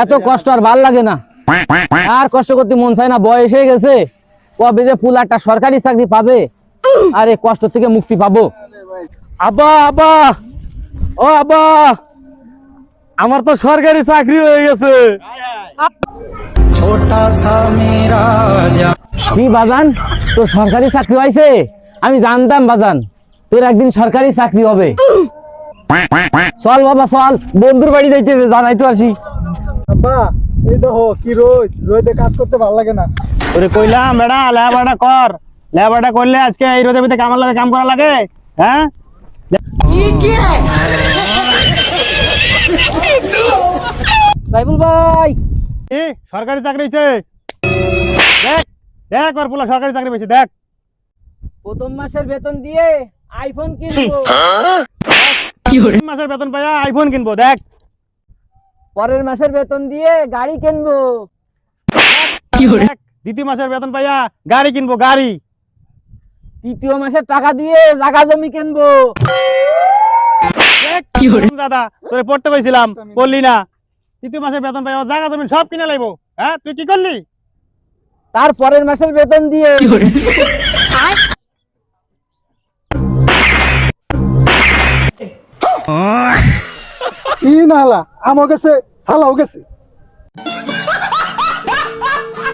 এত কষ্ট আর ভাল লাগে না, আর কষ্ট করতে মন চায় না, বয়স হয়ে গেছে। কবে যে ফুল একটা সরকারি চাকরি পাবে আর এই কষ্ট থেকে মুক্তি পাবো। আব্বা আব্বা, ও আব্বা, আমার তো সরকারি চাকরি হয়ে গেছে। কি বাজান, তোর সরকারি চাকরি হয়েছে? আমি জানতাম বাজান তোর একদিন সরকারি চাকরি হবে। চল বাবা চল, বন্ধুর বাড়ি যাইতে হবে, জানাই তো আসি। আব্বা এই দেখো কি রোদ, রোদে কাজ করতে ভালো লাগে না। তোরে কইলাম বেটা লেবাটা কর, লেবাটা করলে আজকে এই রোদের ভিতরে কামার লাগে, কাম করা লাগে। হ্যাঁ সাইবুল ভাই, কি সরকারি চাকরি হয়েছে? দেখ দেখ ওর পোলা সরকারি চাকরি পেয়েছে, দেখ। প্রথম মাসের বেতন দিয়ে আইফোন কিনবো, 3 মাসের বেতন পাইয়া আইফোন কিনবো, দেখ। পরের মাসের বেতন দিয়ে গাড়ি কিনবো, দেখ, দ্বিতীয় মাসের বেতন পাইয়া গাড়ি কিনবো, গাড়ি। তৃতীয় মাসের টাকা দিয়ে জায়গা জমি কিনবো। দেখ, দাদা তোরে পড়তে কইছিলাম, পড়লি না। তৃতীয় মাসের বেতন পাইয়া জায়গা জমি সব কিনে লাইবো। হ্যাঁ তুই কি করলি? তার পরের মাসের বেতন দিয়ে কি নালা আমার গেছে, সালাও গেছে।